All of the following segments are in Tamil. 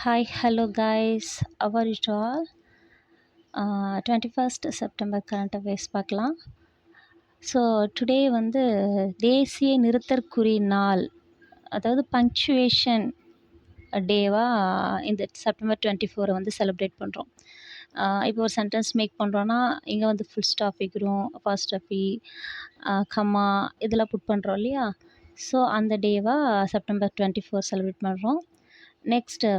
Hi, hello guys. How are you all? 21st September current affairs பார்க்கலாம். ஸோ டுடே வந்து தேசிய நிறுத்தற்குறி நாள், அதாவது பங்க்சுவேஷன் டேவாக இந்த செப்டம்பர் 24 வந்து செலிப்ரேட் பண்ணுறோம். இப்போ ஒரு சென்டென்ஸ் மேக் பண்ணுறோன்னா இங்கே வந்து ஃபுல் ஸ்டாப் வைக்கிறோம், அப்பாஸ்ட்ரஃபி, கம்மா இதெல்லாம் புட் பண்ணுறோம் இல்லையா? ஸோ அந்த டேவாக செப்டம்பர் 24 செலிப்ரேட் பண்ணுறோம். நெக்ஸ்ட்டு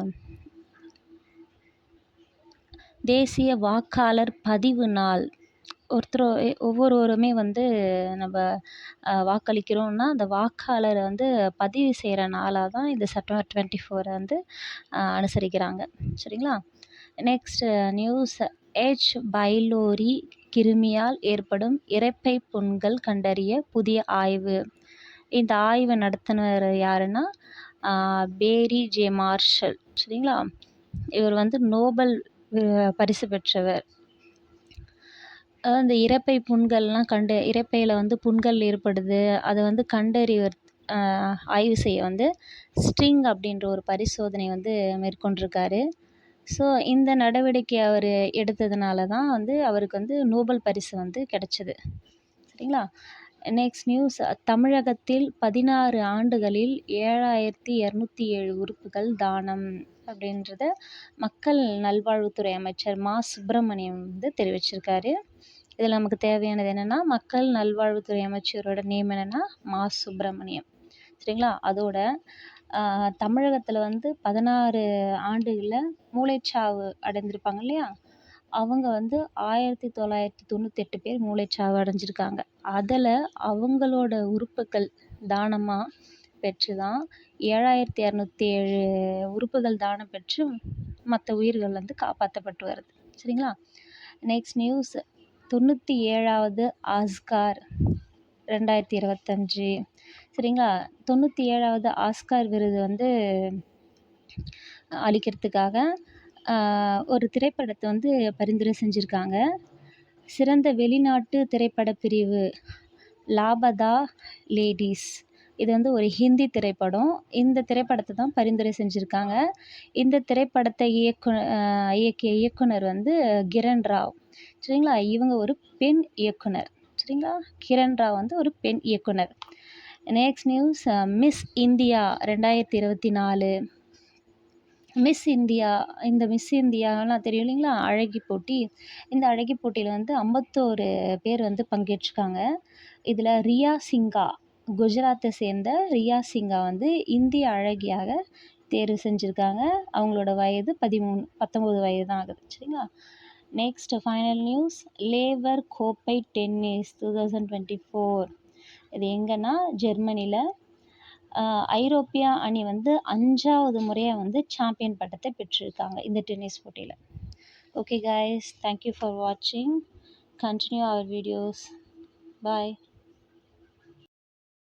தேசிய வாக்காளர் பதிவு நாள். ஒவ்வொருவருமே வந்து நம்ம வாக்களிக்கிறோம்னா அந்த வாக்காளரை வந்து பதிவு செய்கிற நாளாக தான் இந்த செப்டம்பர் 24 வந்து அனுசரிக்கிறாங்க. சரிங்களா? Next news. பைலோரி கிருமியால் ஏற்படும் இரைப்பை புண்கள் கண்டறிய புதிய ஆய்வு. இந்த ஆய்வை நடத்தினர் யாருன்னா பேரி ஜே மார்ஷல். சரிங்களா? இவர் வந்து நோபல் பரிசு பெற்றவர். இந்த இரைப்பை புண்கள்லாம் இரைப்பையில் வந்து புண்கள் ஏற்படுது, அதை வந்து ஆய்வு செய்ய வந்து ஸ்ட்ரிங் அப்படின்ற ஒரு பரிசோதனை வந்து மேற்கொண்டிருக்காரு. ஸோ இந்த நடவடிக்கை அவர் எடுத்ததுனால தான் வந்து அவருக்கு வந்து நோபல் பரிசு வந்து கிடைச்சிது. சரிங்களா? Next news. தமிழகத்தில் 16 ஆண்டுகளில் 7207 உறுப்புகள் தானம் அப்படின்றத மக்கள் நல்வாழ்வுத்துறை அமைச்சர் மா சுப்பிரமணியம் வந்து தெரிவிச்சிருக்காரு. இதில் நமக்கு தேவையானது என்னென்னா, மக்கள் நல்வாழ்வுத்துறை அமைச்சரோட நேம் என்னென்னா மா சுப்பிரமணியம். சரிங்களா? அதோட தமிழகத்தில் வந்து 16 ஆண்டுகளில் மூளைச்சாவு அடைந்திருப்பாங்க இல்லையா? அவங்க வந்து 1998 பேர் மூளைச்சாவு அடைஞ்சிருக்காங்க. அதில் அவங்களோட உறுப்புகள் தானமாக பெற்று தான் 7207 உறுப்புகள் தானம் பெற்று மற்ற உயிர்கள் வந்து காப்பாற்றப்பட்டு வருது. சரிங்களா? Next news. 97வது ஆஸ்கார் 2025. சரிங்களா? 97வது ஆஸ்கார் விருது வந்து அளிக்கிறதுக்காக ஒரு திரைப்படத்தை வந்து பரிந்துரை செஞ்சுருக்காங்க. சிறந்த வெளிநாட்டு திரைப்பட பிரிவு லாபதா லேடீஸ். இது வந்து ஒரு ஹிந்தி திரைப்படம். இந்த திரைப்படத்தை தான் பரிந்துரை செஞ்சுருக்காங்க. இந்த திரைப்படத்தை இயக்கிய இயக்குனர் வந்து கிரண் ராவ். சரிங்களா? இவங்க ஒரு பெண் இயக்குனர். சரிங்களா? கிரண் ராவ் வந்து ஒரு பெண் இயக்குனர். Next news. Miss India 2024. Miss India, இந்த மிஸ் இந்தியாலாம் தெரியும் இல்லைங்களா? அழகி போட்டி. இந்த அழகி போட்டியில் வந்து 51 பேர் வந்து பங்கேற்றிருக்காங்க. இதில் ரியா சிங்கா, குஜராத்தை சேர்ந்த ரியா சிங்கா வந்து இந்திய அழகியாக தேர்வு செஞ்சுருக்காங்க. அவங்களோட வயது 19 வயது தான் ஆகுது. சரிங்களா? Next final news. லேவர் கோப்பை டென்னிஸ் 2024. இது எங்கன்னா ஜெர்மனியில். ஐரோப்பியா அணி வந்து 5வது முறையாக வந்து சாம்பியன் பட்டத்தை பெற்றிருக்காங்க இந்த டென்னிஸ் போட்டியில். Okay guys, thank you for watching. Continue our videos. Bye.